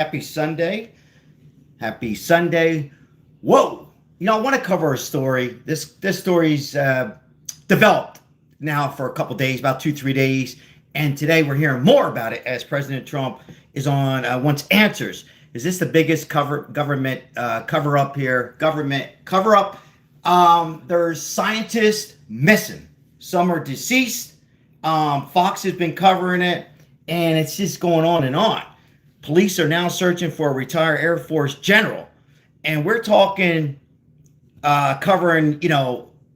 Happy Sunday. Happy Sunday. Whoa. I want to cover a story. This story's developed now for a couple days, about 2-3 days. And today we're hearing more about it as President Trump is on wants answers. Is this the biggest government cover up here? Government cover up. There's scientists missing. Some are deceased. Fox has been covering it, and it's just going on and on. Police are now searching for a retired Air Force general, and we're talking covering,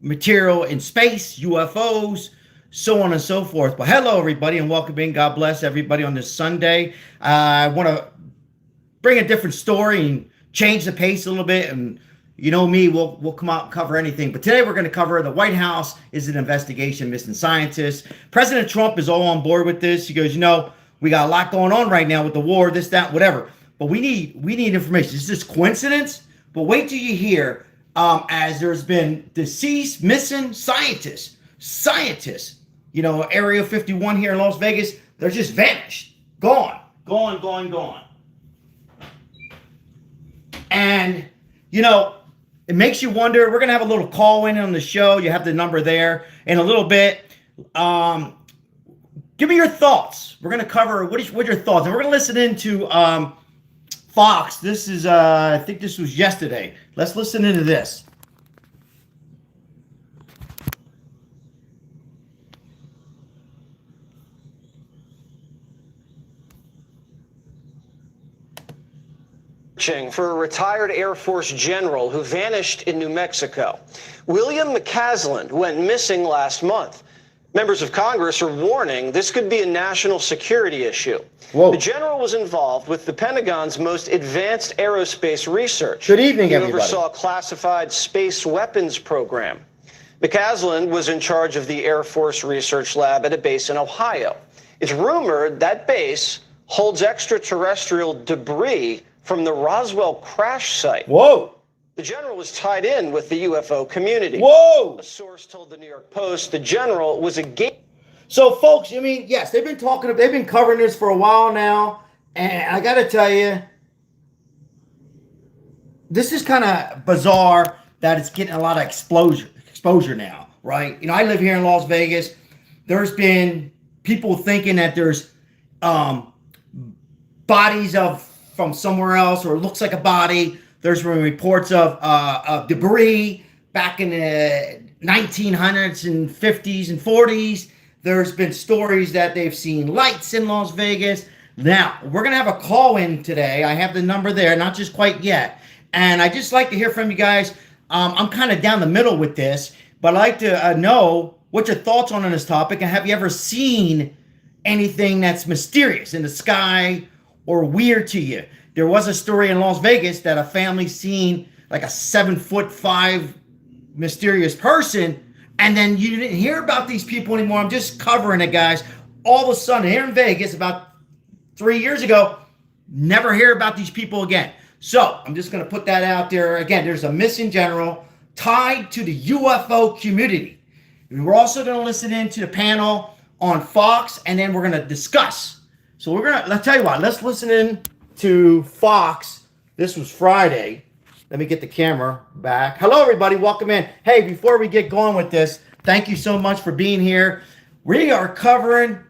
material in space, UFOs, so on and so forth. But hello, everybody, and welcome in. God bless everybody on this Sunday. I want to bring a different story and change the pace a little bit. And you know me, we'll come out and cover anything. But today we're going to cover the White House is an investigation missing scientists. President Trump is all on board with this. He goes, we got a lot going on right now with the war, this, that, whatever. But we need information. Is this coincidence? But wait till you hear, as there's been deceased, missing scientists. Area 51 here in Las Vegas, they're just vanished. Gone. And, it makes you wonder. We're going to have a little call in on the show. You have the number there in a little bit. Give me your thoughts. We're going to cover what are your thoughts. And we're going to listen into Fox. This is, I think this was yesterday. Let's listen into this. For a retired Air Force general who vanished in New Mexico. William McCaslin went missing last month. Members of Congress are warning this could be a national security issue. Whoa. The general was involved with the Pentagon's most advanced aerospace research. Good evening, he everybody. oversaw a classified space weapons program. McCaslin was in charge of the Air Force Research Lab at a base in Ohio. It's rumored that base holds extraterrestrial debris from the Roswell crash site. Whoa. The general was tied in with the UFO community. Whoa. A source told the New York Post the general was a gate. So, folks, yes, they've been covering this for a while now, and I got to tell you, this is kind of bizarre that it's getting a lot of exposure now, right? I live here in Las Vegas. There's been people thinking that there's bodies from somewhere else, or it looks like a body. There's been reports of debris back in the 1900s and 50s and 40s. There's been stories that they've seen lights in Las Vegas. Now, we're going to have a call in today. I have the number there, not just quite yet. And I just like to hear from you guys. I'm kind of down the middle with this, but I'd like to know what your thoughts on this topic. And have you ever seen anything that's mysterious in the sky or weird to you? There was a story in Las Vegas that a family seen like a 7'5" mysterious person, and then you didn't hear about these people anymore. I'm just covering it, guys. All of a sudden, here in Vegas, about 3 years ago, never hear about these people again. So I'm just going to put that out there. Again, there's a missing general tied to the UFO community. We're also going to listen into the panel on Fox, and then we're going to discuss. So let's tell you what, let's listen in to Fox. This was Friday. Let me get the camera back. Hello, everybody. Welcome in. Hey, before we get going with this, thank you so much for being here. We are covering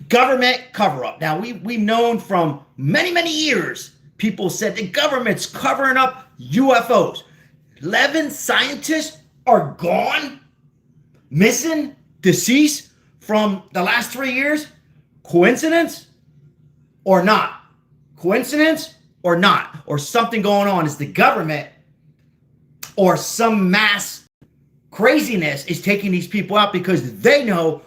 government cover-up. Now, we've known from many, many years, people said the government's covering up UFOs. 11 scientists are gone, missing, deceased from the last 3 years. Coincidence or not? Coincidence or not? Or something going on? Is the government or some mass craziness is taking these people out because they know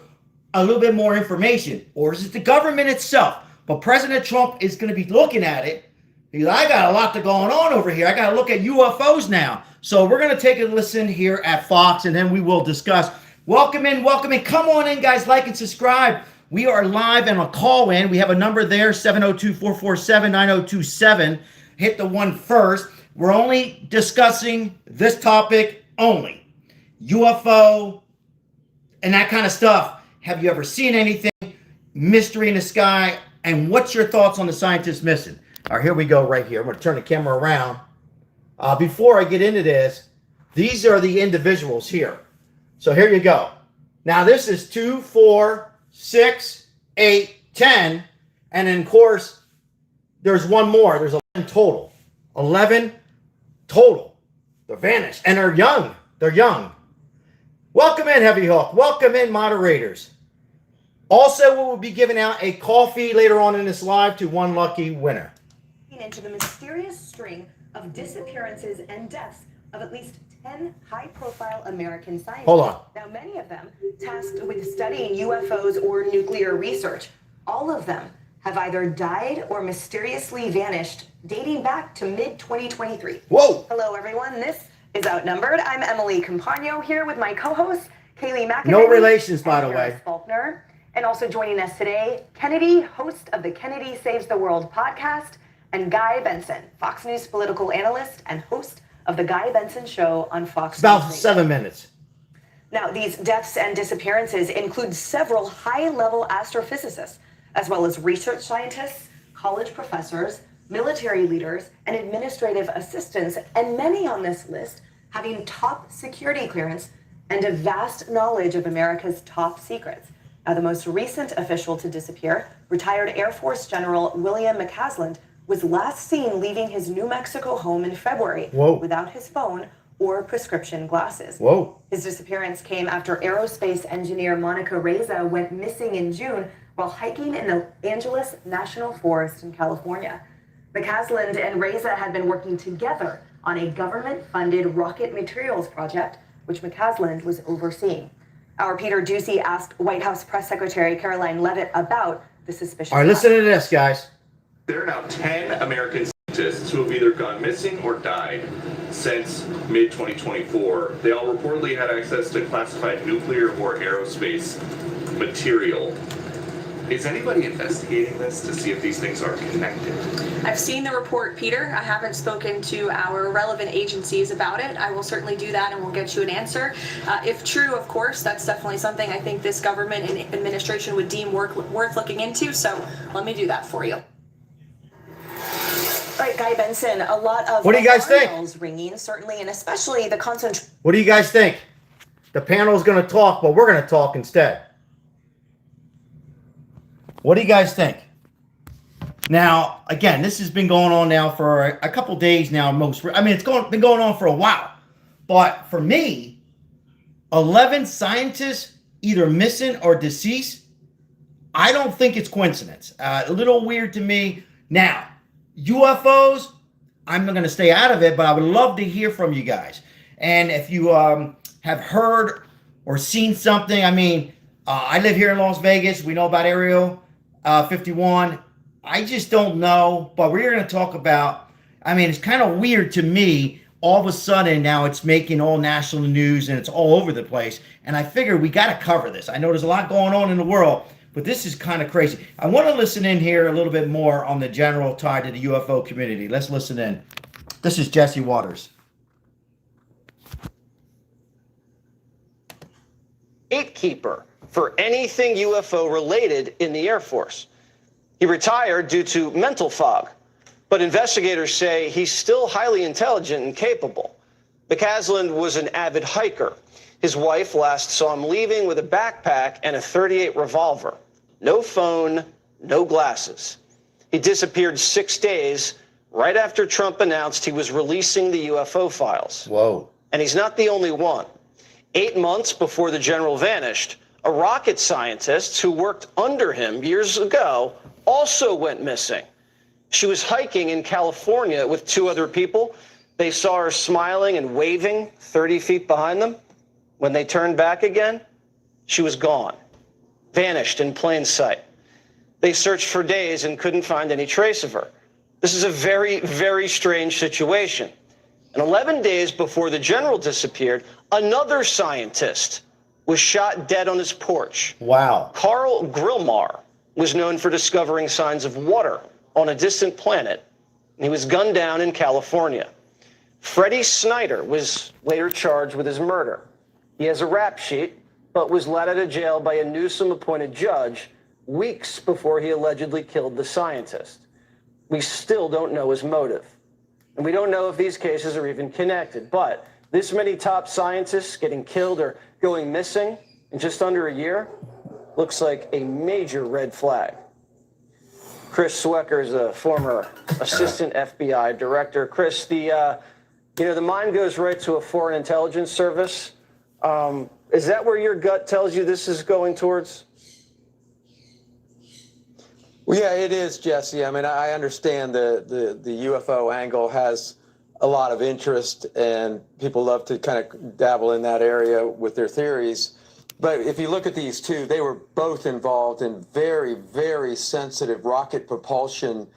a little bit more information? Or is it the government itself? But President Trump is going to be looking at it. He's like, I got a lot going on over here. I got to look at UFOs now. So we're going to take a listen here at Fox, and then we will discuss. Welcome in. Come on in, guys. Like and subscribe. We are live and a call in. We have a number there, 702-447-9027. Hit the one first. We're only discussing this topic only. UFO and that kind of stuff. Have you ever seen anything? Mystery in the sky. And what's your thoughts on the scientists missing? All right, here we go right here. I'm going to turn the camera around. Before I get into this, these are the individuals here. So here you go. Now this is 2, 4, 6, 8, 10. And then, of course, there's one more. There's 11 total. 11 total. They're vanished. And they're young. They're young. Welcome in, Heavy Hook. Welcome in, moderators. Also, we will be giving out a coffee later on in this live to one lucky winner. Into the mysterious string of disappearances and deaths of at least 10 high-profile American scientists. Hold on. Now, many of them tasked with studying UFOs or nuclear research. All of them have either died or mysteriously vanished, dating back to mid-2023. Whoa! Hello, everyone. This is Outnumbered. I'm Emily Compagno here with my co-host, Kaylee McEnany. No relations, by the and way. Harris Faulkner. And also joining us today, Kennedy, host of the Kennedy Saves the World podcast, and Guy Benson, Fox News political analyst and host of the Guy Benson Show on Fox News. About 7 minutes. Now, these deaths and disappearances include several high-level astrophysicists, as well as research scientists, college professors, military leaders, and administrative assistants, and many on this list having top security clearance and a vast knowledge of America's top secrets. Now, the most recent official to disappear, retired Air Force General William McCasland, was last seen leaving his New Mexico home in February without his phone or prescription glasses. Whoa. His disappearance came after aerospace engineer Monica Reza went missing in June while hiking in the Angeles National Forest in California. McCasland and Reza had been working together on a government-funded rocket materials project, which McCasland was overseeing. Our Peter Doocy asked White House Press Secretary Caroline Leavitt about the suspicious. All right, listen to this, guys. There are now 10 American scientists who have either gone missing or died since mid-2024. They all reportedly had access to classified nuclear or aerospace material. Is anybody investigating this to see if these things are connected? I've seen the report, Peter. I haven't spoken to our relevant agencies about it. I will certainly do that and we'll get you an answer. If true, of course, that's definitely something I think this government and administration would deem worth looking into. So let me do that for you. All right, Guy Benson, a lot of What do you guys think? bells ringing, certainly, and especially the concentration. What do you guys think? The panel's going to talk, but we're going to talk instead. What do you guys think? Now, again, this has been going on now for a couple days now. It's been going on for a while. But for me, 11 scientists either missing or deceased, I don't think it's coincidence. A little weird to me. Now, UFOs, I'm not going to stay out of it, but I would love to hear from you guys. And if you have heard or seen something, I live here in Las Vegas. We know about Area 51. I just don't know, but we're going to talk about, it's kind of weird to me. All of a sudden now it's making all national news and it's all over the place. And I figure we got to cover this. I know there's a lot going on in the world, but this is kind of crazy. I want to listen in here a little bit more on the general tied to the UFO community. Let's listen in. This is Jesse Waters. Gatekeeper for anything UFO related in the Air Force. He retired due to mental fog, but investigators say he's still highly intelligent and capable. McCasland was an avid hiker. His wife last saw him leaving with a backpack and a .38 revolver. No phone, no glasses. He disappeared 6 days right after Trump announced he was releasing the UFO files. Whoa. And he's not the only one. 8 months before the general vanished, a rocket scientist who worked under him years ago also went missing. She was hiking in California with 2 other people. They saw her smiling and waving 30 feet behind them. When they turned back again, she was gone, vanished in plain sight. They searched for days and couldn't find any trace of her. This is a very, very strange situation. And 11 days before the general disappeared, another scientist was shot dead on his porch. Wow. Carl Grillmar was known for discovering signs of water on a distant planet. He was gunned down in California. Freddie Snyder was later charged with his murder. He has a rap sheet, but was let out of jail by a Newsom-appointed judge weeks before he allegedly killed the scientist. We still don't know his motive. And we don't know if these cases are even connected. But this many top scientists getting killed or going missing in just under a year looks like a major red flag. Chris Swecker is a former assistant FBI director. Chris, the mind goes right to a foreign intelligence service. Is that where your gut tells you this is going towards? Well, yeah, it is, Jesse. I mean, I understand the UFO angle has a lot of interest, and people love to kind of dabble in that area with their theories. But if you look at these two, they were both involved in very, very sensitive rocket propulsion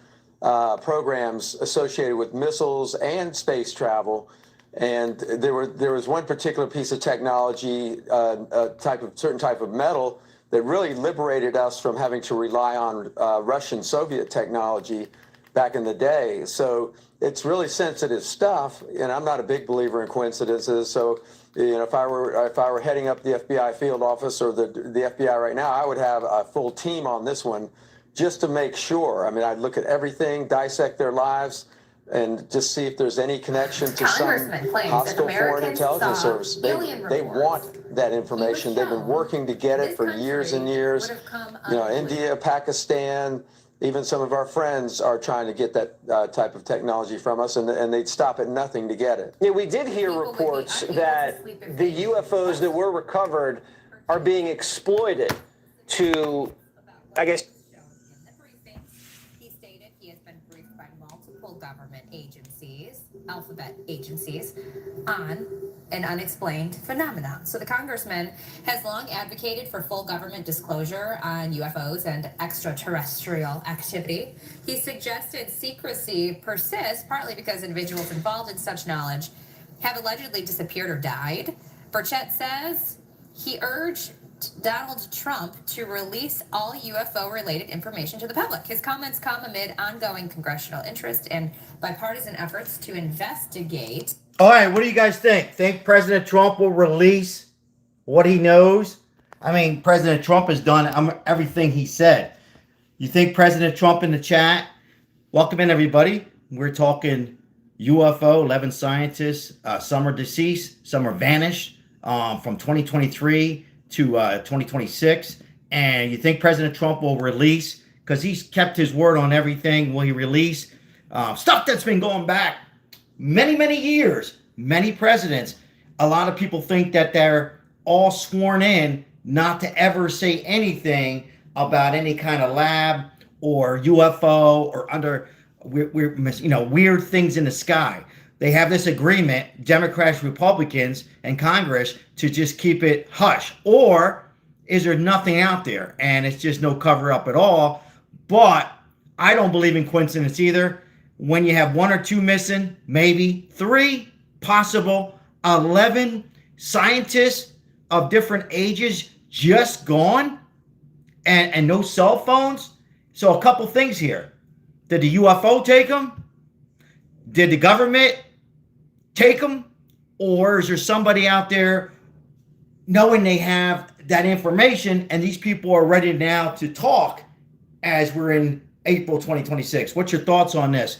programs associated with missiles and space travel. And there was one particular piece of technology, certain type of metal, that really liberated us from having to rely on Russian Soviet technology back in the day. So it's really sensitive stuff, and I'm not a big believer in coincidences. So, if I were heading up the FBI field office or the FBI right now, I would have a full team on this one just to make sure. I mean, I'd look at everything, dissect their lives, and just see if there's any connection to some hostile foreign intelligence service. They want that information. They've been working to get it for years and years. India, Pakistan, even some of our friends are trying to get that type of technology from us, and they'd stop at nothing to get it. Yeah, we did hear reports that the UFOs that were recovered are being exploited to, I guess. He stated he has been briefed by multiple government agencies, alphabet agencies, on an unexplained phenomenon. So the congressman has long advocated for full government disclosure on UFOs and extraterrestrial activity. He suggested secrecy persists partly because individuals involved in such knowledge have allegedly disappeared or died. Burchett says he urged Donald Trump to release all UFO-related information to the public. His comments come amid ongoing congressional interest and bipartisan efforts to investigate. All right, what do you guys think? Think President Trump will release what he knows? I mean, President Trump has done everything he said. You think President Trump in the chat? Welcome in, everybody. We're talking UFO, 11 scientists. Some are deceased, some are vanished from 2023 to 2026. And you think President Trump will release, because he's kept his word on everything, will he release stuff that's been going back many, many years, many presidents? A lot of people think that they're all sworn in not to ever say anything about any kind of lab or UFO or weird things in the sky. They have this agreement, Democrats, Republicans, and Congress, to just keep it hush. Or is there nothing out there and it's just no cover up at all? But I don't believe in coincidence either. When you have one or two missing, maybe three possible, 11 scientists of different ages just gone, and no cell phones. So a couple things here. Did the UFO take them? Did the government take them? Or is there somebody out there knowing they have that information and these people are ready now to talk as we're in April 2026? What's your thoughts on this?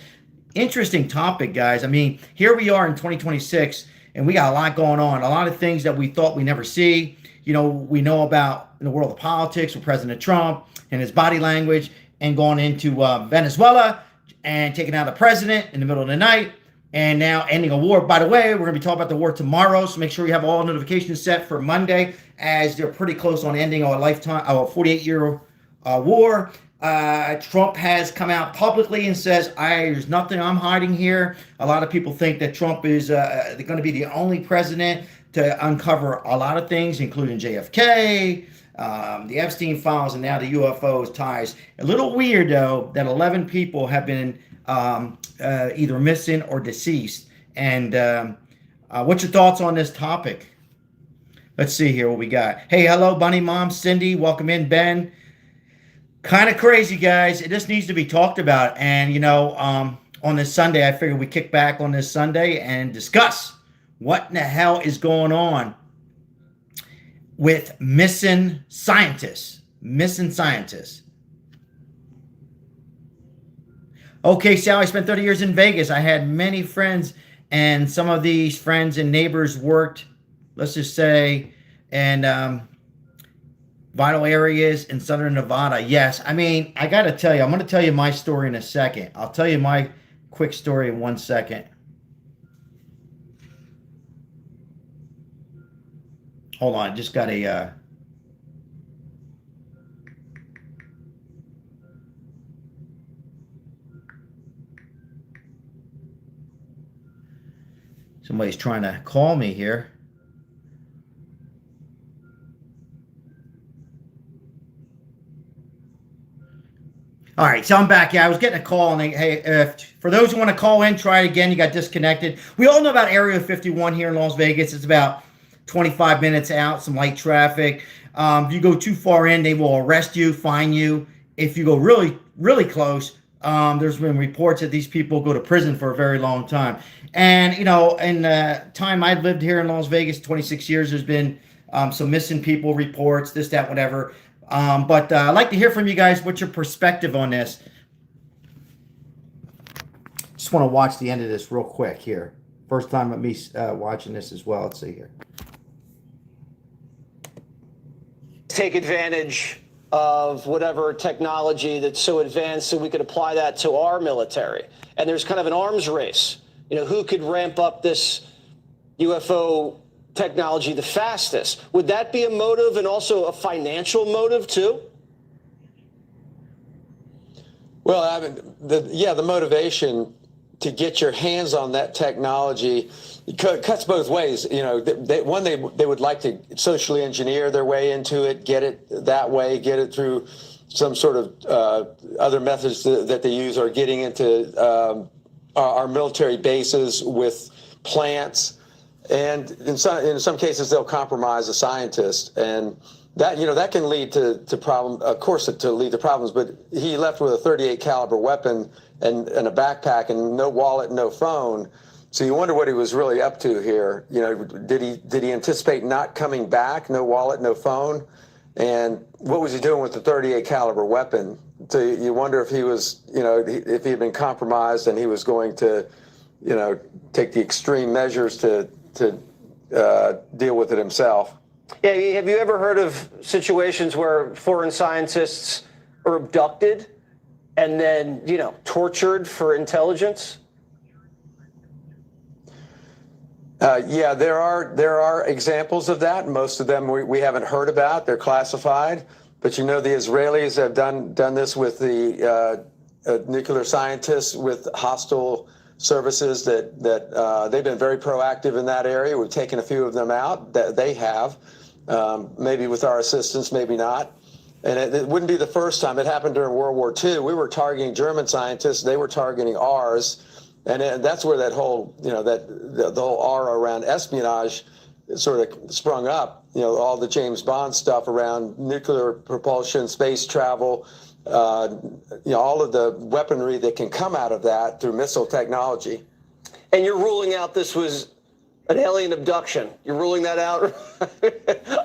Interesting topic, guys. I mean, here we are in 2026, and we got a lot going on. A lot of things that we thought we never see. We know about in the world of politics with President Trump and his body language, and going into Venezuela and taking out a president in the middle of the night, and now ending a war. By the way, we're going to be talking about the war tomorrow, so make sure you have all notifications set for Monday, as they're pretty close on ending our 48-year war. Trump has come out publicly and says, there's nothing I'm hiding here. A lot of people think that Trump is going to be the only president to uncover a lot of things, including JFK, the Epstein files, and now the UFOs ties. A little weird, though, that 11 people have been either missing or deceased. And what's your thoughts on this topic? Let's see here what we got. Hey, hello, Bunny Mom, Cindy. Welcome in, Ben. Kind of crazy, guys. This needs to be talked about. And, on this Sunday, I figured we kick back on this Sunday and discuss what in the hell is going on with missing scientists. missing scientists. Okay, Sal, I spent 30 years in Vegas. I had many friends, and some of these friends and neighbors worked, let's just say, in vital areas in southern Nevada. Yes, I mean, I got to tell you, I'm going to tell you my story in a second. I'll tell you my quick story in 1 second. Hold on, I just got a... Somebody's trying to call me here. All right, so I'm back. Yeah, I was getting a call, and hey, for those who want to call in, try it again. You got disconnected. We all know about Area 51 here in Las Vegas. It's about 25 minutes out, some light traffic. If you go too far in, they will arrest you, fine you. If you go really, really close, there's been reports that these people go to prison for a very long time. And, you know, in the time I've lived here in Las Vegas, 26 years, there's been some missing people reports, this, that, whatever. But I'd like to hear from you guys. What's your perspective on this? Just want to watch the end of this real quick here. First time of me watching this as well. Let's see here. Take advantage of whatever technology that's so advanced so we could apply that to our military. And there's kind of an arms race. You know, who could ramp up this UFO technology the fastest? Would that be a motive, and also a financial motive too? Well, I mean, the motivation to get your hands on that technology cuts both ways. You know, they would like to socially engineer their way into it, get it that way, get it through some sort of other methods that they use, or getting into our military bases with plants. And in some cases, they'll compromise a scientist, and that, you know, that can lead to problem. Of course, to lead to problems. But he left with a .38 caliber weapon and a backpack, and no wallet, no phone. So you wonder what he was really up to here. You know, did he anticipate not coming back? No wallet, no phone, and what was he doing with the .38 caliber weapon? So you wonder if he was, you know, if he had been compromised and he was going to, you know, take the extreme measures to deal with it himself. Yeah, have you ever heard of situations where foreign scientists are abducted and then, you know, tortured for intelligence? Yeah, there are examples of that. Most of them we haven't heard about. They're classified. But, you know, the Israelis have done this with the nuclear scientists with hostile services that they've been very proactive in that area. We've taken a few of them out. That they have, maybe with our assistance, maybe not. And it wouldn't be the first time. It happened during World War II. We were targeting German scientists. They were targeting ours. And that's where that whole, you know, the whole aura around espionage sort of sprung up. You know, all the James Bond stuff around nuclear propulsion, space travel, you know, all of the weaponry that can come out of that through missile technology. And you're ruling out this was an alien abduction. You're ruling that out?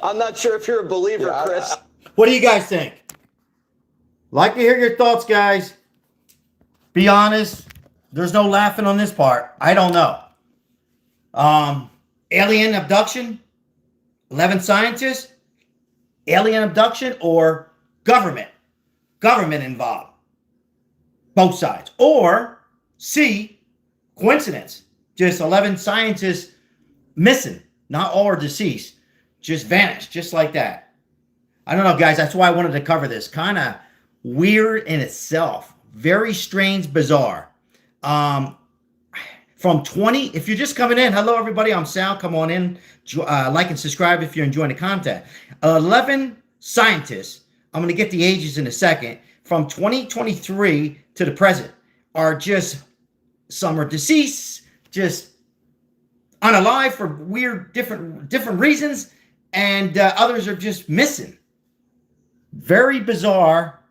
I'm not sure if you're a believer, yeah, Chris. What do you guys think? Like to hear your thoughts, guys. Be honest. There's no laughing on this part. I don't know. Alien abduction? 11 scientists? Alien abduction or government? Government involved. Both sides. Or C, coincidence. Just 11 scientists missing. Not all are deceased. Just vanished. Just like that. I don't know, guys. That's why I wanted to cover this. Kind of weird in itself. Very strange, bizarre. From 20, if you're just coming in, hello everybody, I'm Sal, come on in, like and subscribe if you're enjoying the content. 11 scientists, I'm going to get the ages in a second, from 2023 to the present, are just, some are deceased, just unalive for weird, different reasons, and others are just missing. Very bizarre,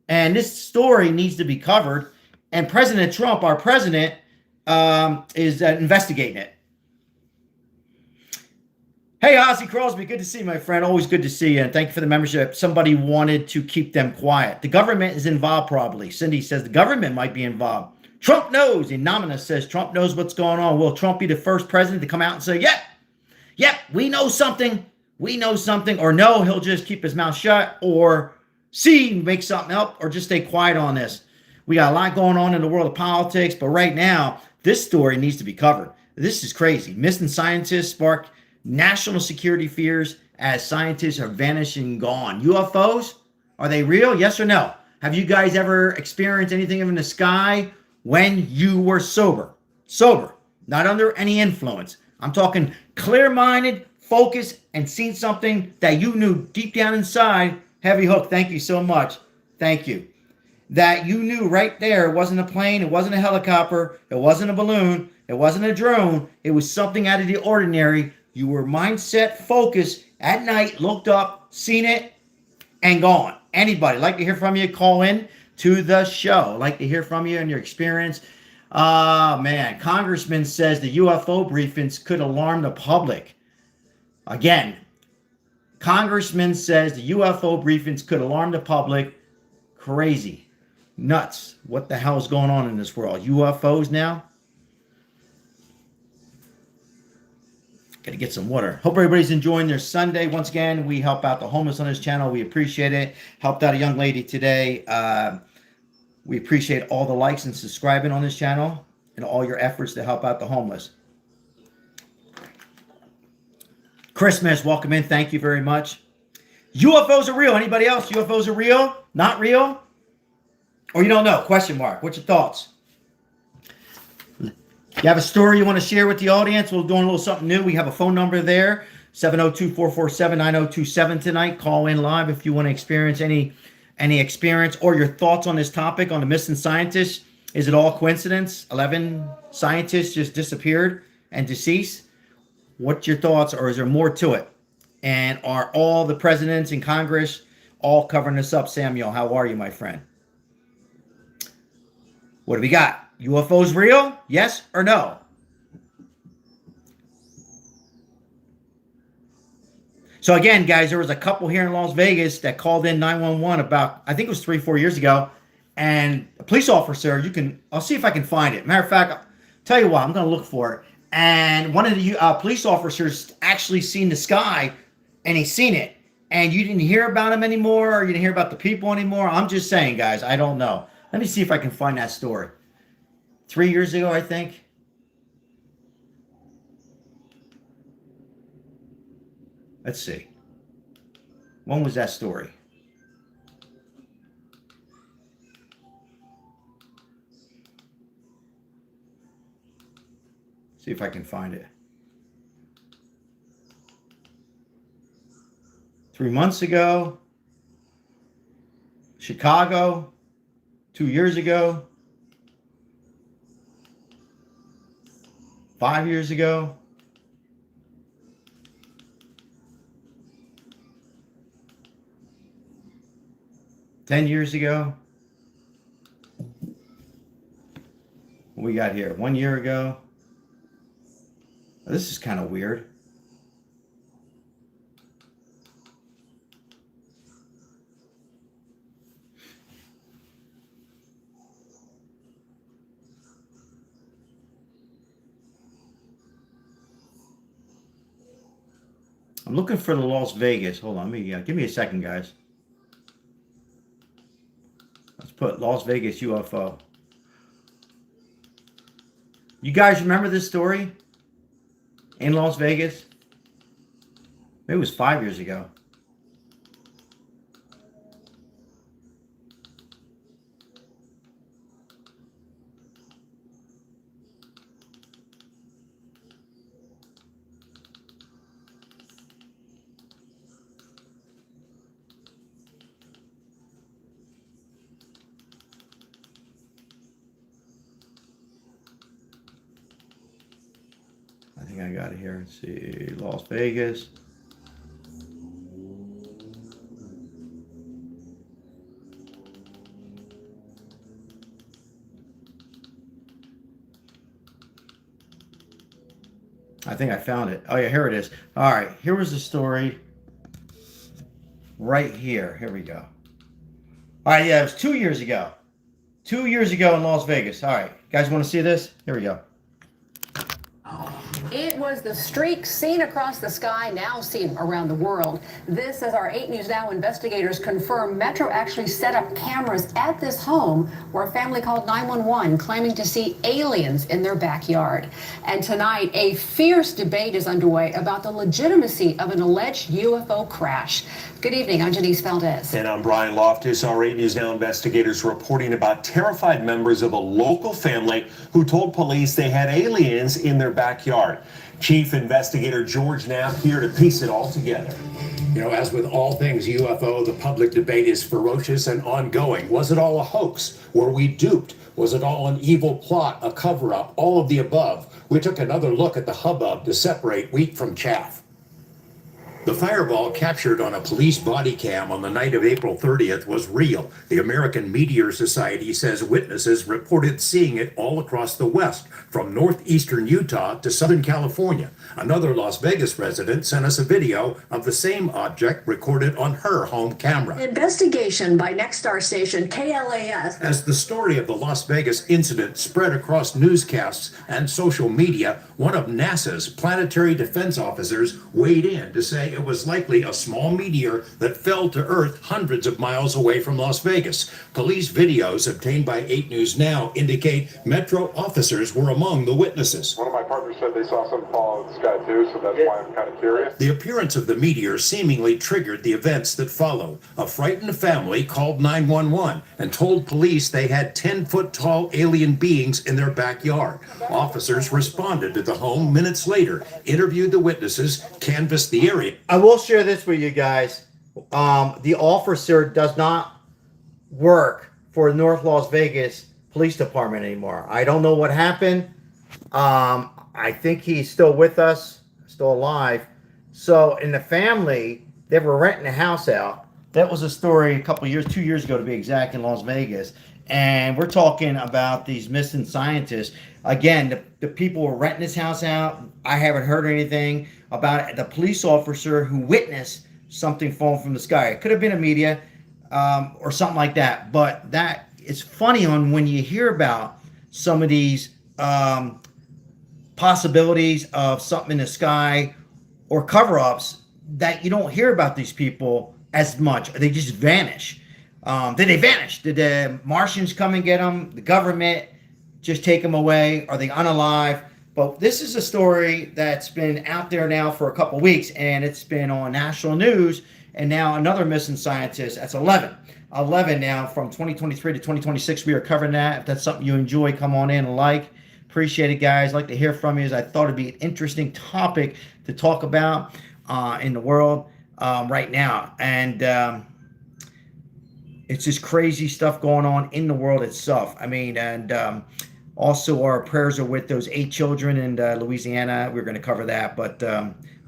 and this story needs to be covered. And President Trump, our president, is investigating it. Hey, Ozzy Crosby, good to see you, my friend. Always good to see you, and thank you for the membership. Somebody wanted to keep them quiet. The government is involved, probably. Cindy says the government might be involved. Trump knows. Anonymous says Trump knows what's going on. Will Trump be the first president to come out and say, yep, we know something. We know something. Or no, he'll just keep his mouth shut, or make something up, or just stay quiet on this. We got a lot going on in the world of politics, but right now, this story needs to be covered. This is crazy. Missing scientists spark national security fears as scientists are vanishing and gone. UFOs, are they real? Yes or no? Have you guys ever experienced anything in the sky when you were sober? Sober, not under any influence. I'm talking clear-minded, focused, and seen something that you knew deep down inside. Heavy Hook, thank you so much. Thank you. That you knew right there it wasn't a plane, it wasn't a helicopter, it wasn't a balloon, it wasn't a drone. It was something out of the ordinary. You were mindset focused at night, looked up, seen it, and gone. Anybody like to hear from you? Call in to the show. Like to hear from you and your experience. Man, Congressman says the UFO briefings could alarm the public. Again, Congressman says the UFO briefings could alarm the public. Crazy. Nuts. What the hell is going on in this world? UFOs now? Got to get some water. Hope everybody's enjoying their Sunday. Once again, we help out the homeless on this channel. We appreciate it. Helped out a young lady today. We appreciate all the likes and subscribing on this channel and all your efforts to help out the homeless. Christmas, welcome in. Thank you very much. UFOs are real. Anybody else? UFOs are real? Not real? Or you don't know? Question mark. What's your thoughts? You have a story you want to share with the audience? We're doing a little something new. We have a phone number there, 702-447-9027 tonight. Call in live if you want to experience any experience or your thoughts on this topic on the missing scientists. Is it all coincidence? 11 scientists just disappeared and deceased. What's your thoughts, or is there more to it? And are all the presidents in Congress all covering this up? Samuel, how are you, my friend? What do we got? UFOs real? Yes or no? So again, guys, there was a couple here in Las Vegas that called in 911 about, I think it was 3-4 years ago, and a police officer, I'll see if I can find it. Matter of fact, I'll tell you what, I'm going to look for it. And one of the police officers actually seen the sky, and he seen it. And you didn't hear about him anymore, or you didn't hear about the people anymore. I'm just saying, guys, I don't know. Let me see if I can find that story. 3 years ago, I think. Let's see. When was that story? See if I can find it. 3 months ago. Chicago. 2 years ago. 5 years ago. $10 years ago. What we got here? 1 year ago. This is kind of weird. I'm looking for the Las Vegas. Hold on, give me a second, guys. Let's put Las Vegas UFO. You guys remember this story in Las Vegas? Maybe it was 5 years ago. I got it here. Let's see, Las Vegas. I think I found it. Oh yeah, here it is. All right, here was the story. Right here. Here we go. All right, yeah, it was 2 years ago. 2 years ago in Las Vegas. All right, guys, want to see this? Here we go. It was the streak seen across the sky, now seen around the world. This, as our 8 News Now investigators confirm, Metro actually set up cameras at this home where a family called 911 claiming to see aliens in their backyard. And tonight, a fierce debate is underway about the legitimacy of an alleged UFO crash. Good evening, I'm Janice Valdez. And I'm Brian Loftus. Our 8 News Now investigators reporting about terrified members of a local family who told police they had aliens in their backyard. Chief Investigator George Knapp here to piece it all together. You know, as with all things UFO, the public debate is ferocious and ongoing. Was it all a hoax? Were we duped? Was it all an evil plot, a cover-up, all of the above? We took another look at the hubbub to separate wheat from chaff. The fireball captured on a police body cam on the night of April 30th was real. The American Meteor Society says witnesses reported seeing it all across the West, from northeastern Utah to Southern California. Another Las Vegas resident sent us a video of the same object recorded on her home camera. Investigation by Nexstar station KLAS. As the story of the Las Vegas incident spread across newscasts and social media, one of NASA's planetary defense officers weighed in to say it was likely a small meteor that fell to Earth hundreds of miles away from Las Vegas. Police videos obtained by 8 News Now indicate Metro officers were among the witnesses. One of my partners said they saw something fall out of the sky too, so that's why I'm kind of curious. The appearance of the meteor seemingly triggered the events that followed. A frightened family called 911 and told police they had 10-foot-tall alien beings in their backyard. Officers responded to the home minutes later, interviewed the witnesses, canvassed the area. I will share this with you guys. The officer does not work for North Las Vegas Police Department anymore. I don't know what happened. I think he's still with us, still alive. So in the family, they were renting a house out. That was a story a couple years, 2 years ago to be exact, in Las Vegas. And we're talking about these missing scientists. Again, the people were renting this house out. I haven't heard anything about it. The police officer who witnessed something falling from the sky. It could have been a media or something like that. But that it's funny on when you hear about some of these possibilities of something in the sky or cover-ups that you don't hear about these people as much. They just vanish. Did they vanish? Did the Martians come and get them? The government just take them away? Are they unalive? But this is a story that's been out there now for a couple weeks, and it's been on national news. And now another missing scientist. That's 11. 11 now from 2023 to 2026. We are covering that. If that's something you enjoy, come on in and like. Appreciate it, guys. Like to hear from you. As I thought it'd be an interesting topic to talk about in the world right now. And it's just crazy stuff going on in the world itself. I mean, and also our prayers are with those 8 children in Louisiana. We're going to cover that, but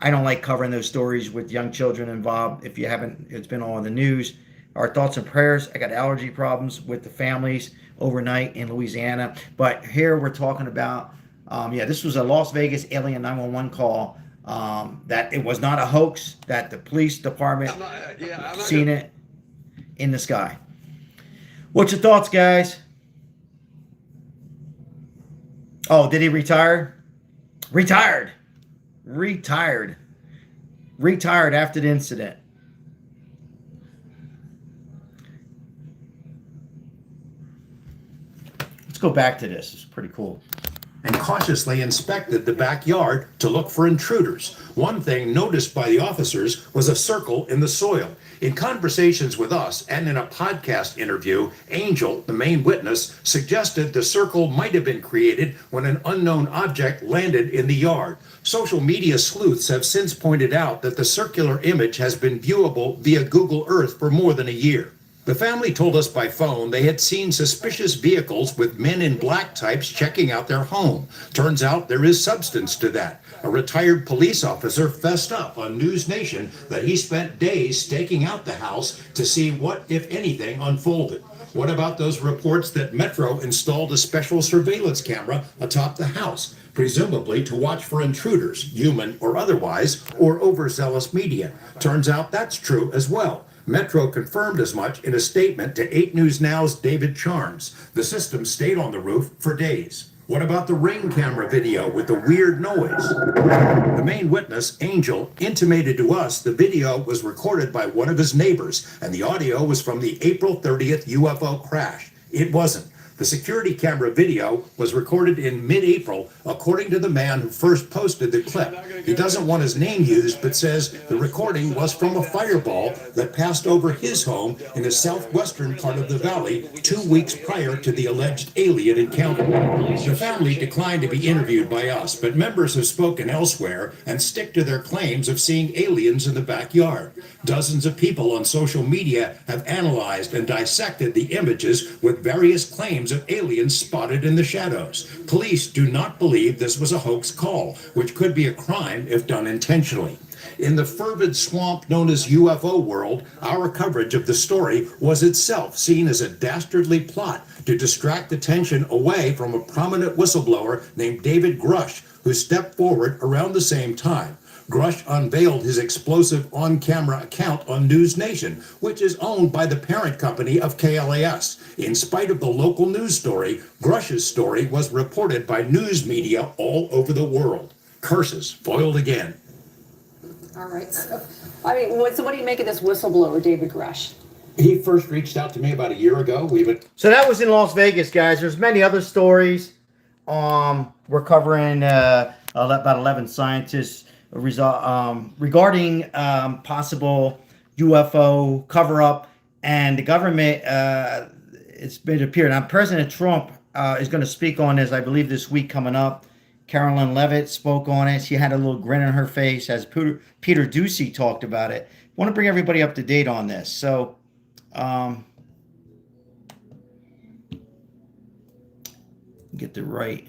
I don't like covering those stories with young children involved. If you haven't, it's been all in the news. Our thoughts and prayers. I got allergy problems with the families overnight in Louisiana. But here we're talking about, this was a Las Vegas alien 911 call. That it was not a hoax, that the police department seen it in the sky. What's your thoughts, guys? Oh, did he retire? Retired after the incident. Let's go back to this. It's pretty cool. And cautiously inspected the backyard to look for intruders. One thing noticed by the officers was a circle in the soil. In conversations with us and in a podcast interview, Angel, the main witness, suggested the circle might have been created when an unknown object landed in the yard. Social media sleuths have since pointed out that the circular image has been viewable via Google Earth for more than a year. The family told us by phone they had seen suspicious vehicles with men in black types checking out their home. Turns out there is substance to that. A retired police officer fessed up on News Nation that he spent days staking out the house to see what, if anything, unfolded. What about those reports that Metro installed a special surveillance camera atop the house, presumably to watch for intruders, human or otherwise, or overzealous media? Turns out that's true as well. Metro confirmed as much in a statement to 8 News Now's David Charms. The system stayed on the roof for days. What about the Ring camera video with the weird noise? The main witness, Angel, intimated to us the video was recorded by one of his neighbors, and the audio was from the April 30th UFO crash. It wasn't. The security camera video was recorded in mid-April, according to the man who first posted the clip. He doesn't want his name used, but says the recording was from a fireball that passed over his home in the southwestern part of the valley 2 weeks prior to the alleged alien encounter. The family declined to be interviewed by us, but members have spoken elsewhere and stick to their claims of seeing aliens in the backyard. Dozens of people on social media have analyzed and dissected the images with various claims of aliens spotted in the shadows. Police do not believe this was a hoax call, which could be a crime if done intentionally. In the fervid swamp known as UFO world, our coverage of the story was itself seen as a dastardly plot to distract attention away from a prominent whistleblower named David Grush, who stepped forward around the same time. Grush unveiled his explosive on-camera account on News Nation, which is owned by the parent company of KLAS. In spite of the local news story, Grush's story was reported by news media all over the world. Curses foiled again. All right. So what do you make of this whistleblower, David Grush? He first reached out to me about a year ago. So that was in Las Vegas, guys. There's many other stories. We're covering about 11 scientists regarding possible UFO cover-up, and the government. It's been appeared. Now, President Trump is going to speak on this, I believe, this week coming up. Carolyn Levitt spoke on it. She had a little grin on her face as Peter Doocy talked about it. I want to bring everybody up to date on this. So, get the right.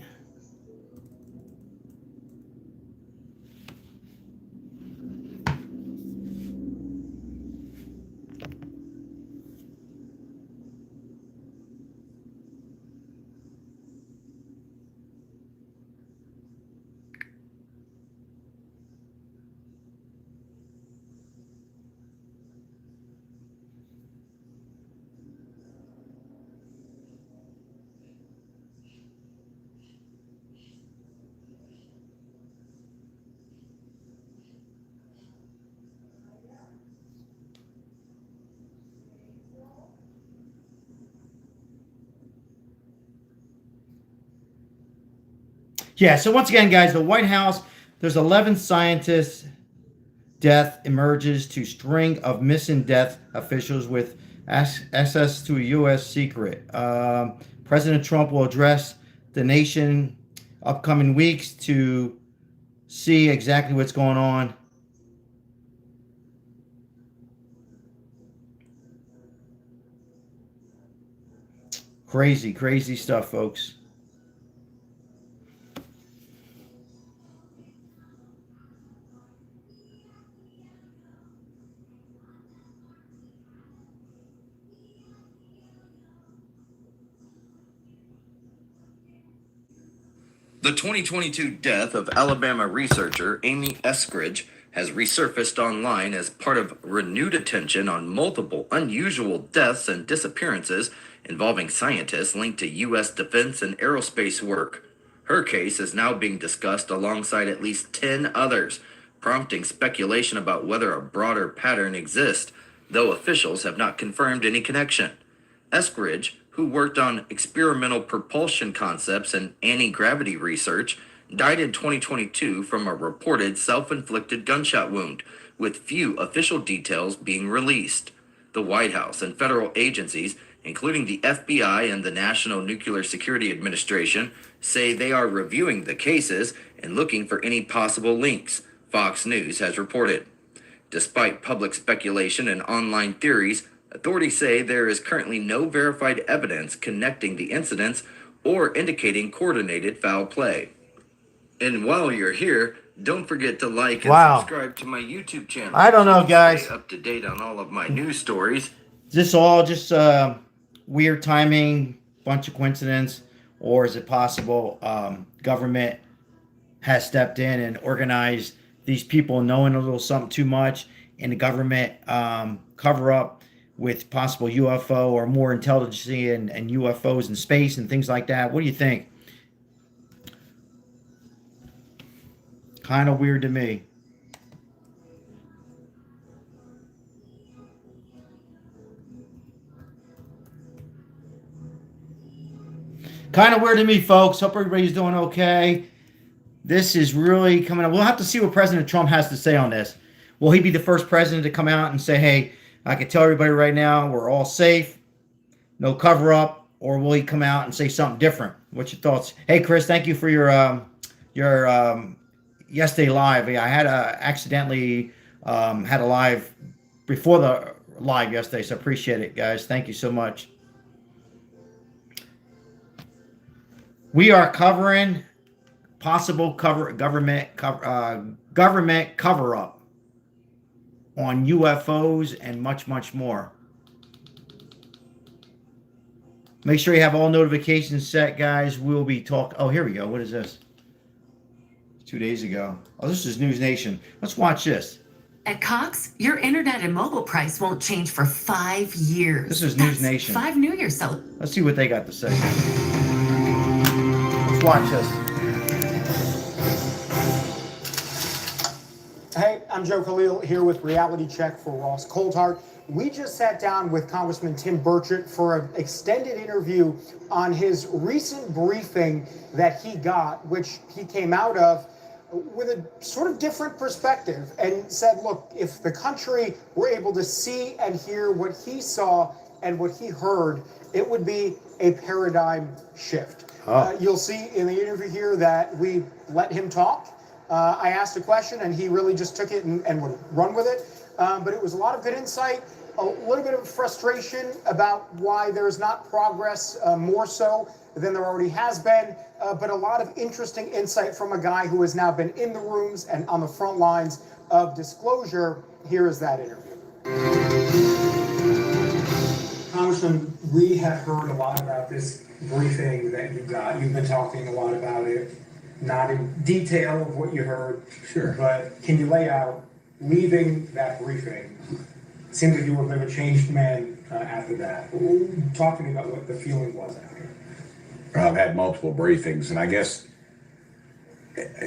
Yeah, so once again, guys, the White House, there's 11 scientists. Death emerges to string of missing death officials with access to a U.S. secret. President Trump will address the nation upcoming weeks to see exactly what's going on. Crazy, crazy stuff, folks. The 2022 death of Alabama researcher Amy Eskridge has resurfaced online as part of renewed attention on multiple unusual deaths and disappearances involving scientists linked to U.S. defense and aerospace work. Her case is now being discussed alongside at least 10 others, prompting speculation about whether a broader pattern exists, though officials have not confirmed any connection. Eskridge, who worked on experimental propulsion concepts and anti-gravity research, died in 2022 from a reported self-inflicted gunshot wound, with few official details being released. The White House and federal agencies, including the FBI and the National Nuclear Security Administration, say they are reviewing the cases and looking for any possible links, Fox News has reported. Despite public speculation and online theories, authorities say there is currently no verified evidence connecting the incidents or indicating coordinated foul play. And while you're here, don't forget to like and subscribe to my YouTube channel. I don't know, guys. Stay up to date on all of my news stories. This all just weird timing, bunch of coincidence, or is it possible government has stepped in and organized these people knowing a little something too much, and the government cover up with possible UFO or more intelligence and UFOs in space and things like that? What do you think? Kind of weird to me. Kind of weird to me, folks. Hope everybody's doing okay. This is really coming up. We'll have to see what President Trump has to say on this. Will he be the first president to come out and say, hey, I can tell everybody right now we're all safe, no cover up, or will he come out and say something different? What's your thoughts? Hey, Chris, thank you for your yesterday live. I had accidentally had a live before the live yesterday, so I appreciate it, guys. Thank you so much. We are covering possible government cover up on UFOs and much, much more. Make sure you have all notifications set, guys. We'll be talking. Oh, here we go. What is this? 2 days ago. Oh, this is News Nation. Let's watch this. At Cox, your internet and mobile price won't change for 5 years. This is News Nation. 5 New Year's celebrations. Let's see what they got to say. Let's watch this. Hey, I'm Joe Khalil here with Reality Check for Ross Coulthart. We just sat down with Congressman Tim Burchett for an extended interview on his recent briefing that he got, which he came out of with a sort of different perspective and said, look, if the country were able to see and hear what he saw and what he heard, it would be a paradigm shift. You'll see in the interview here that we let him talk. I asked a question and he really just took it and would run with it. But it was a lot of good insight, a little bit of frustration about why there's not progress more so than there already has been, but a lot of interesting insight from a guy who has now been in the rooms and on the front lines of disclosure. Here is that interview. Congressman, we have heard a lot about this briefing that you got. You've been talking a lot about it, not in detail of what you heard. Sure. But can you lay out, leaving that briefing, it seems like you were a bit of a changed man after that. Talk to me about what the feeling was after. I've had multiple briefings, and I guess,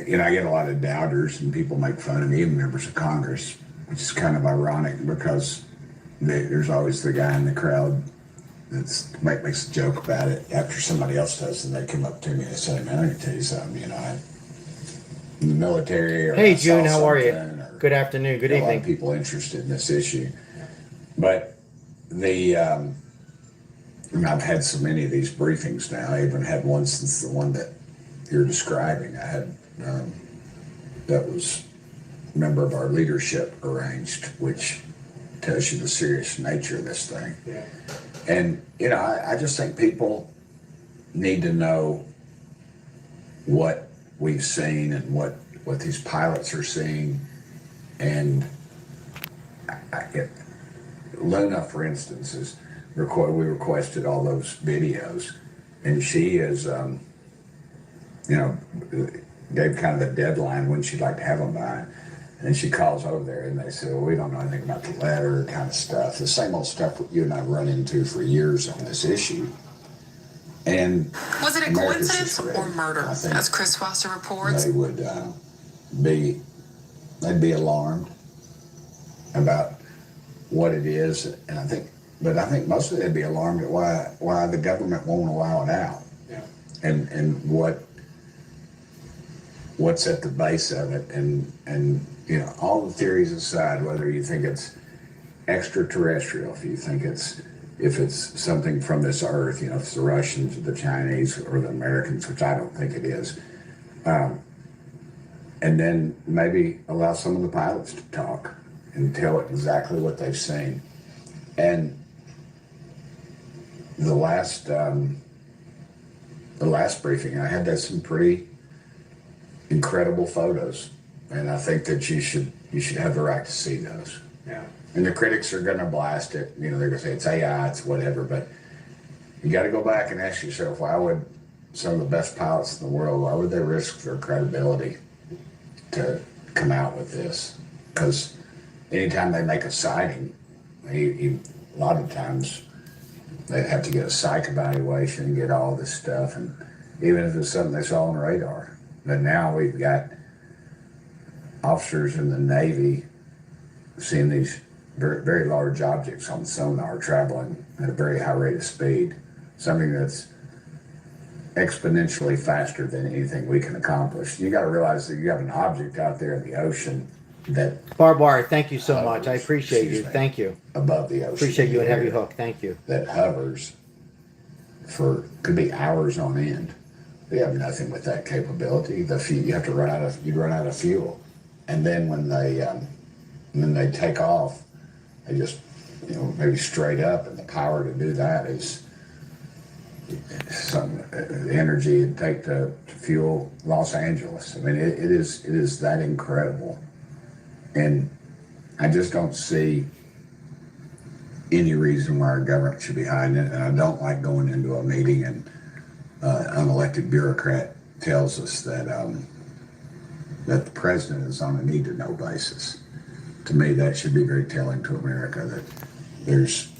you know, I get a lot of doubters, and people make fun of me, even members of Congress, which is kind of ironic because there's always the guy in the crowd that makes a joke about it after somebody else does, and they come up to me and say, man, I can tell you something, you know, I'm in the military. Or hey, June, how are you? Good afternoon, good evening. A lot of people interested in this issue. But I've had so many of these briefings now. I even had one since the one that you're describing. I had, that was a member of our leadership arranged, which tells you the serious nature of this thing. Yeah. And, you know, I just think people need to know what we've seen and what these pilots are seeing. And Luna, for instance, we requested all those videos, and she is, you know, gave kind of a deadline when she'd like to have them by. And she calls over there and they say, well, we don't know anything about the letter kind of stuff. The same old stuff that you and I run into for years on this issue. And was it a coincidence or murder, as Chris Foster reports? They would they'd be alarmed about what it is, and I think mostly they'd be alarmed at why the government won't allow it out. Yeah. And what's at the base of it, and you know, all the theories aside, whether you think it's extraterrestrial, if you think if it's something from this earth, you know, if it's the Russians or the Chinese or the Americans, which I don't think it is, and then maybe allow some of the pilots to talk and tell it exactly what they've seen. And the last briefing I had some pretty incredible photos, and I think that you should have the right to see those. Yeah. And the critics are going to blast it. You know, they're going to say it's AI, it's whatever. But you got to go back and ask yourself, why would some of the best pilots in the world, why would they risk their credibility to come out with this? Because anytime they make a sighting, a lot of times they have to get a psych evaluation and get all this stuff, and even if it's something they saw on radar. But now we've got officers in the Navy seeing these very, very large objects on sonar traveling at a very high rate of speed, something that's exponentially faster than anything we can accomplish. You got to realize that you have an object out there in the ocean that Barbed wire, thank you so much. I appreciate you. Thank you. above the ocean. Appreciate you and Heavy Hook. Thank you. That hovers for could be hours on end. We have nothing with that capability. The fuel, you have to run out of fuel, and then when they take off, they just maybe straight up, and the power to do that is some the energy it'd take to fuel Los Angeles. I mean, it is that incredible, and I just don't see any reason why our government should be behind it. And I don't like going into a meeting and an unelected bureaucrat tells us that that the president is on a need-to-know basis. To me, that should be very telling to America that there's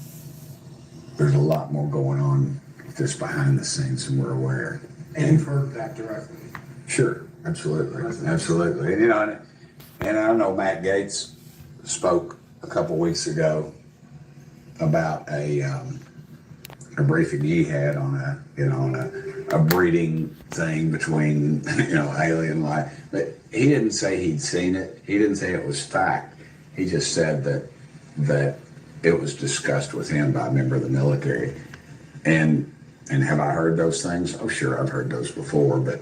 a lot more going on with this behind the scenes than we're aware. And you've heard that directly. Sure, absolutely. And, and I know Matt Gaetz spoke a couple weeks ago about a briefing he had on a breeding thing between alien life, but he didn't say he'd seen it. He didn't say it was fact. He just said that it was discussed with him by a member of the military. And have I heard those things? Oh, sure, I've heard those before, but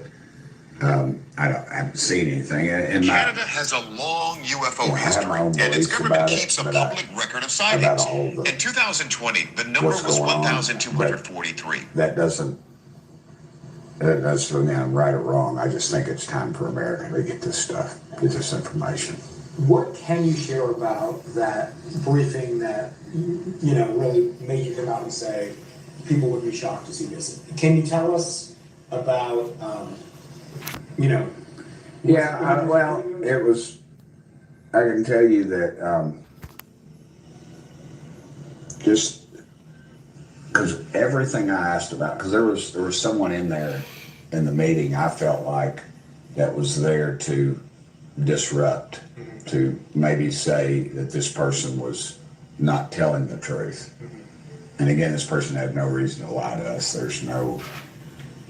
I haven't seen anything. Canada has a long UFO history, and its government keeps a public record of sightings. In 2020, the number was 1,243. That doesn't mean I'm right or wrong. I just think it's time for America to get this stuff, get this information. What can you share about that briefing that really made you come out and say people would be shocked to see this? Can you tell us about Yeah, well, it was. I can tell you that just because everything I asked about, because there was someone in there in the meeting I felt like that was there to disrupt, to maybe say that this person was not telling the truth. And again, this person had no reason to lie to us. It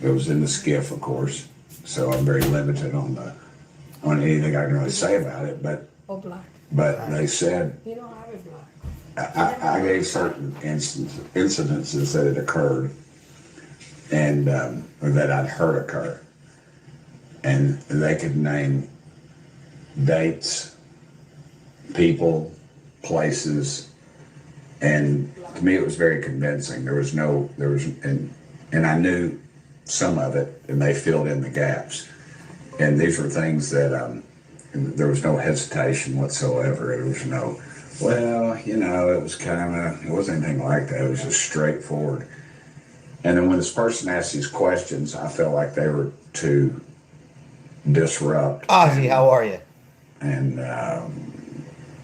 was in the skiff, of course, so I'm very limited on anything I can really say about it. But they said I gave certain incidences that had occurred and or that I'd heard occur, and they could name dates, people, places, and to me it was very convincing. And I knew some of it, and they filled in the gaps. And these were things that there was no hesitation whatsoever. It was no, it was it wasn't anything like that. It was just straightforward. And then when this person asked these questions, I felt like they were to disrupt. Ozzy, how are you? And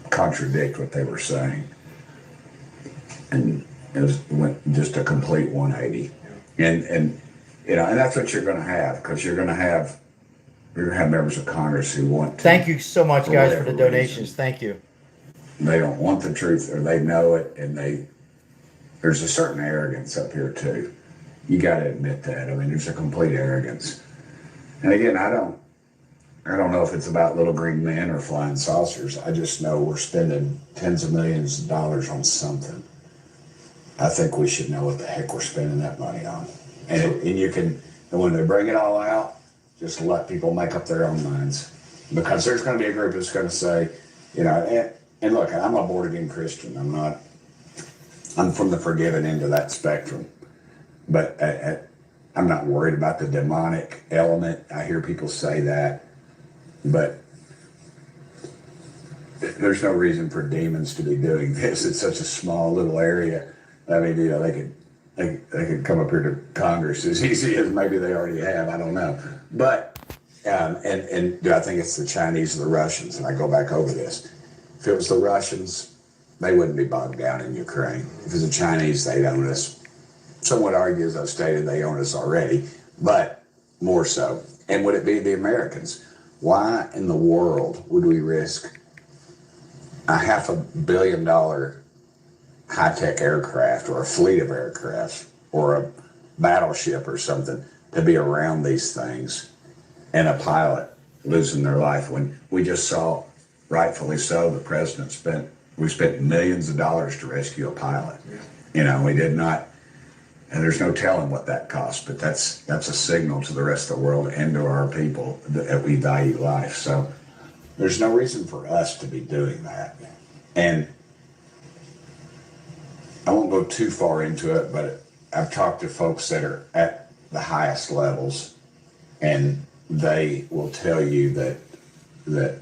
contradict what they were saying. And it went just a complete 180. And that's what you're going to have, because you're going to have members of Congress who want to. Thank you so much, guys, for the donations. Thank you. They don't want the truth, or they know it, and there's a certain arrogance up here too. You got to admit that. I mean, there's a complete arrogance. And again, I don't know if it's about little green men or flying saucers. I just know we're spending tens of millions of dollars on something. I think we should know what the heck we're spending that money on. And when they bring it all out, just let people make up their own minds. Because there's going to be a group that's going to say, and look, I'm a born-again Christian. I'm from the forgiven end of that spectrum. But I'm not worried about the demonic element. I hear people say that. But there's no reason for demons to be doing this. It's such a small little area. I mean, they could come up here to Congress as easy as maybe they already have. I don't know. But, and do I think it's the Chinese or the Russians? And I go back over this. If it was the Russians, they wouldn't be bogged down in Ukraine. If it was the Chinese, they'd own us. Some would argue, as I've stated, they own us already, but more so. And would it be the Americans? Why in the world would we risk a $500 million high-tech aircraft or a fleet of aircraft or a battleship or something to be around these things and a pilot losing their life when we just saw, rightfully so, the president spent millions of dollars to rescue a pilot. You know, we did not, and there's no telling what that cost, but that's a signal to the rest of the world and to our people that we value life. So there's no reason for us to be doing that. And I won't go too far into it, but I've talked to folks that are at the highest levels, and they will tell you that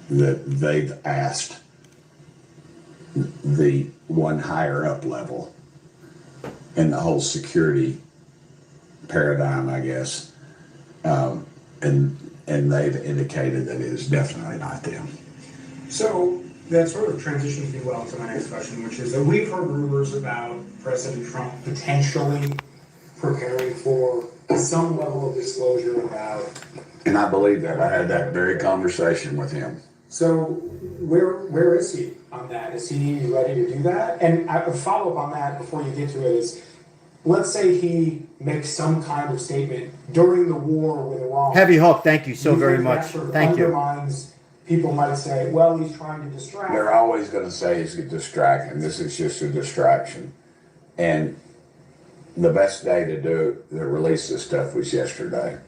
they've asked the one higher up level in the whole security paradigm, I guess, and they've indicated that it is definitely not them. So that sort of transitions me well to my next question, which is that we've heard rumors about President Trump potentially preparing for some level of disclosure about. And I believe that. I had that very conversation with him. So where is he on that? Is he ready to do that? And a follow-up on that before you get to it is, let's say he makes some kind of statement during the war with Iran. Heavy Hook, thank you so very much. Thank you. People might say, well, he's trying to distract. They're always going to say he's distracting. This is just a distraction. And the best day to release this stuff was yesterday.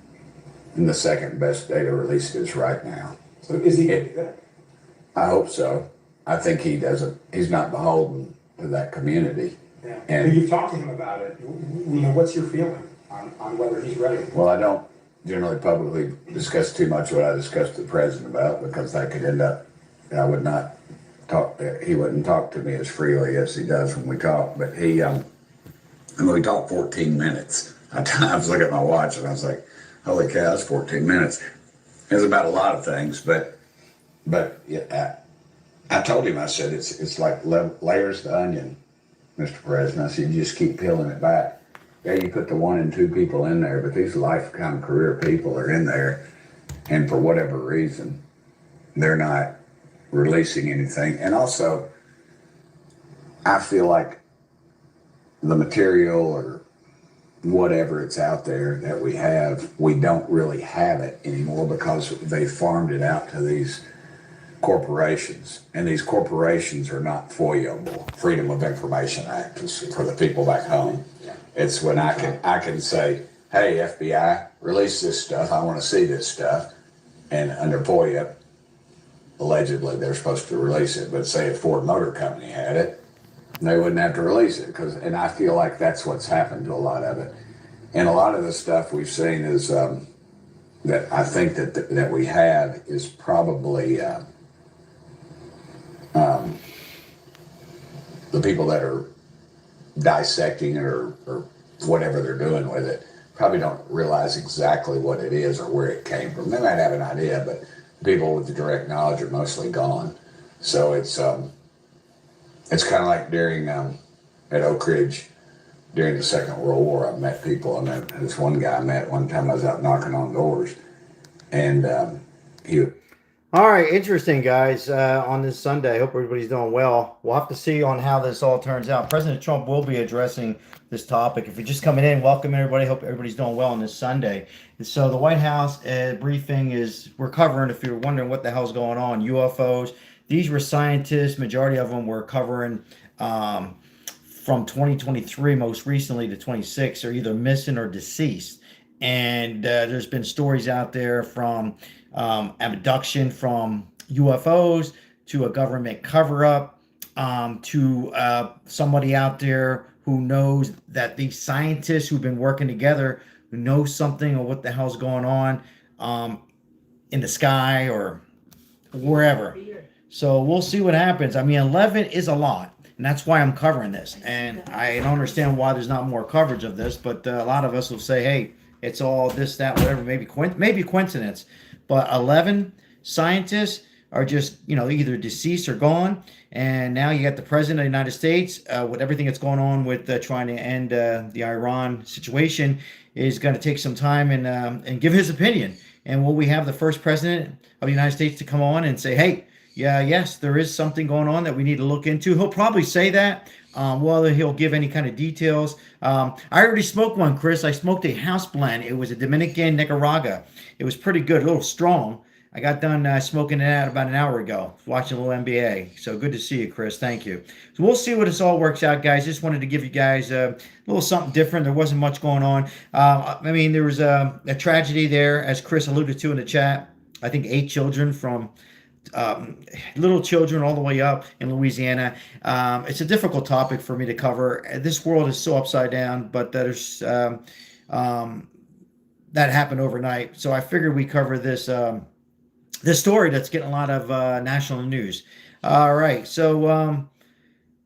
And the second best day to release it is right now. So is he going to do that? I hope so. I think he's not beholden to that community. Yeah. And but you've talked to him about it. You know, what's your feeling on whether he's ready? Well, I don't generally publicly discuss too much what I discussed with the president about, because that could end up, I would not talk, he wouldn't talk to me as freely as he does when we talk, but we talked 14 minutes. I was looking at my watch and I was like, holy cow, that's 14 minutes. It was about a lot of things, but yeah, I told him, I said, it's like layers to onion, Mr. President. I said, you just keep peeling it back. Yeah, you put the 1 and 2 people in there, but these lifetime career people are in there, and for whatever reason, they're not releasing anything. And also, I feel like the material or whatever it's out there that we don't really have it anymore because they farmed it out to these corporations, and these corporations are not FOIA-able. Freedom of Information Act is for the people back home. It's when I can say, hey, FBI, release this stuff. I want to see this stuff. And under FOIA, allegedly, they're supposed to release it. But say if Ford Motor Company had it, they wouldn't have to release it. And I feel like that's what's happened to a lot of it. And a lot of the stuff we've seen is that I think that we have is probably the people that are dissecting or whatever they're doing with it probably don't realize exactly what it is or where it came from. They might have an idea, but people with the direct knowledge are mostly gone. So it's kind of like during at Oak Ridge during the Second World War. I met people. I met this one guy I met one time. I was out knocking on doors, and he. All right, interesting, guys, on this Sunday. I hope everybody's doing well. We'll have to see on how this all turns out. President Trump will be addressing this topic. If you're just coming in, welcome, everybody. Hope everybody's doing well on this Sunday. And so the White House briefing we're covering, if you're wondering what the hell's going on, UFOs. These were scientists. Majority of them were covering from 2023, most recently to 26, are either missing or deceased. And there's been stories out there from abduction from UFOs to a government cover-up to somebody out there who knows that these scientists who've been working together, who know something of what the hell's going on in the sky or wherever. So we'll see what happens. I mean, 11 is a lot. And that's why I'm covering this. And I don't understand why there's not more coverage of this, but a lot of us will say, hey, it's all this, that, whatever, maybe coincidence. But 11 scientists are just, either deceased or gone. And now you got the president of the United States with everything that's going on with trying to end the Iran situation is going to take some time and give his opinion. And will we have the first president of the United States to come on and say, hey, yes, there is something going on that we need to look into? He'll probably say that. Whether he'll give any kind of details. I already smoked one, Chris. I smoked a house blend. It was a Dominican Nicaragua. It was pretty good, a little strong. I got done smoking it about an hour ago, watching a little NBA. So good to see you, Chris. Thank you. So we'll see what this all works out, guys. Just wanted to give you guys a little something different. There wasn't much going on. There was a tragedy there, as Chris alluded to in the chat. I think 8 children from little children all the way up in Louisiana. It's a difficult topic for me to cover. This world is so upside down, but there's that happened overnight. So I figured we cover this this story that's getting a lot of national news. All right. So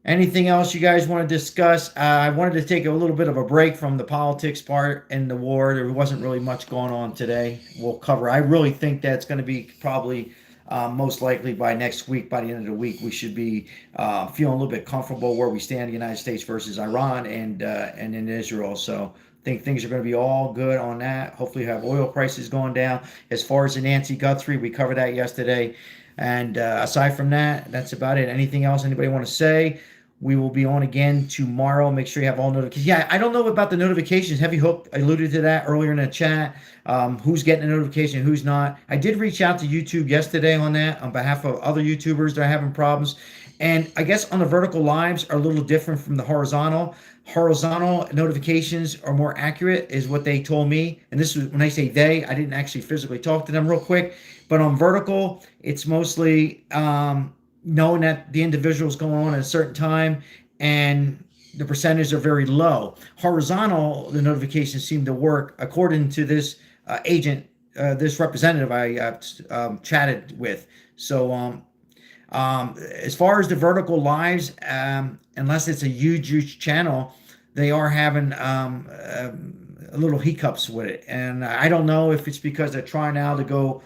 anything else you guys want to discuss? I wanted to take a little bit of a break from the politics part and the war. There wasn't really much going on today. We'll cover. I really think that's going to be probably most likely by next week, by the end of the week, we should be feeling a little bit comfortable where we stand, the United States versus Iran and in Israel. So I think things are going to be all good on that. Hopefully have oil prices going down. As far as the Nancy Guthrie, we covered that yesterday. And aside from that, that's about it. Anything else anybody want to say? We will be on again tomorrow. Make sure you have all notifications. Yeah, I don't know about the notifications. Heavy Hook alluded to that earlier in the chat. Who's getting a notification, who's not. I did reach out to YouTube yesterday on that on behalf of other YouTubers that are having problems. And I guess on the vertical lives are a little different from the horizontal. Horizontal notifications are more accurate is what they told me. And this was when I say they, I didn't actually physically talk to them real quick. But on vertical, it's mostly knowing that the individual is going on at a certain time and the percentages are very low. Horizontal, the notifications seem to work according to this agent, this representative I chatted with. So as far as the vertical lives, unless it's a huge channel, they are having a little hiccups with it. And I don't know if it's because they're trying now to go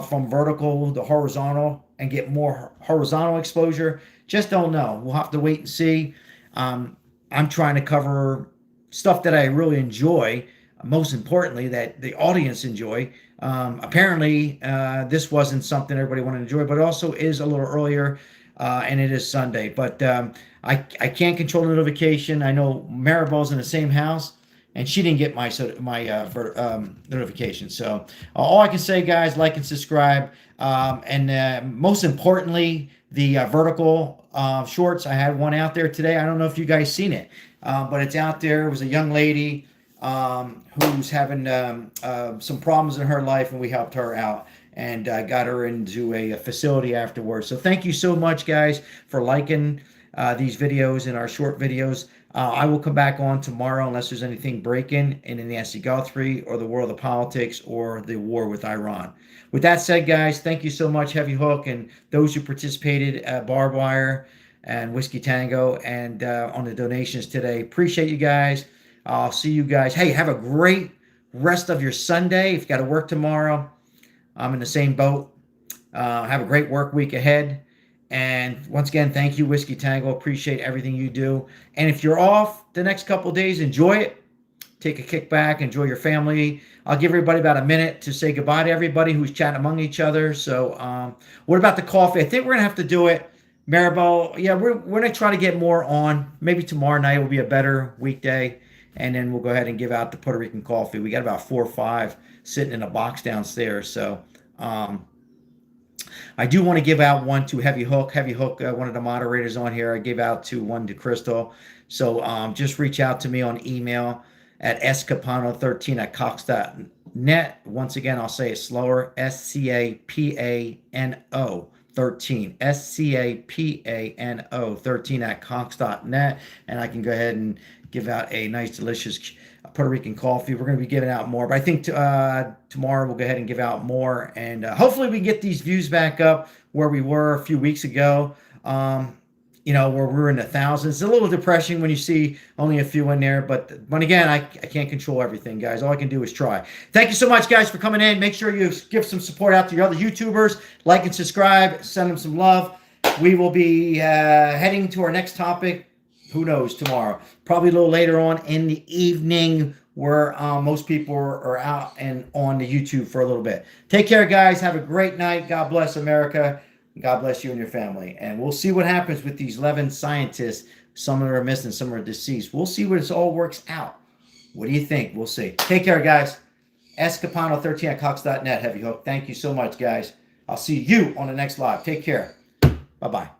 from vertical to horizontal and get more horizontal exposure. Just don't know. We'll have to wait and see. I'm trying to cover stuff that I really enjoy, most importantly, that the audience enjoy. Apparently, this wasn't something everybody wanted to enjoy, but it also is a little earlier, and it is Sunday. But I can't control the notification. I know Maribel's in the same house, and she didn't get my notification. So all I can say, guys, like and subscribe. And most importantly, the vertical shorts. I had one out there today. I don't know if you guys seen it, but it's out there. It was a young lady who's having some problems in her life, and we helped her out and got her into a facility afterwards. So thank you so much, guys, for liking these videos and our short videos. I will come back on tomorrow unless there's anything breaking in the Nancy Guthrie or the world of politics or the war with Iran. With that said, guys, thank you so much, Heavy Hook, and those who participated at Barbed Wire and Whiskey Tango and on the donations today. Appreciate you guys. I'll see you guys. Hey, have a great rest of your Sunday. If you got to work tomorrow, I'm in the same boat. Have a great work week ahead. And once again, thank you, Whiskey Tango. Appreciate everything you do. And if you're off the next couple of days, enjoy it. Take a kick back. Enjoy your family. I'll give everybody about a minute to say goodbye to everybody who's chatting among each other. So what about the coffee? I think we're going to have to do it. Maribel, yeah, we're going to try to get more on. Maybe tomorrow night will be a better weekday. And then we'll go ahead and give out the Puerto Rican coffee. We got about 4 or 5 sitting in a box downstairs. So I do want to give out one to Heavy Hook. Heavy Hook, one of the moderators on here. I gave out one to Crystal. So just reach out to me on email at scapano13@cox.net. Once again, I'll say it slower. SCAPANO 13. SCAPANO 13@cox.net. And I can go ahead and give out a nice, delicious Puerto Rican coffee. We're going to be giving out more, but I think tomorrow we'll go ahead and give out more, and hopefully we get these views back up where we were a few weeks ago. where we're in the thousands. It's a little depressing when you see only a few in there, but again, I can't control everything, guys. All I can do is try. Thank you so much, guys, for coming in. Make sure you give some support out to your other YouTubers. Like and subscribe. Send them some love. We will be heading to our next topic. Who knows, tomorrow. Probably a little later on in the evening where most people are out and on the YouTube for a little bit. Take care, guys. Have a great night. God bless America. God bless you and your family. And we'll see what happens with these 11 scientists. Some are missing, some are deceased. We'll see where this all works out. What do you think? We'll see. Take care, guys. Escapano13@cox.net, Heavy Hook. Thank you so much, guys. I'll see you on the next live. Take care. Bye-bye.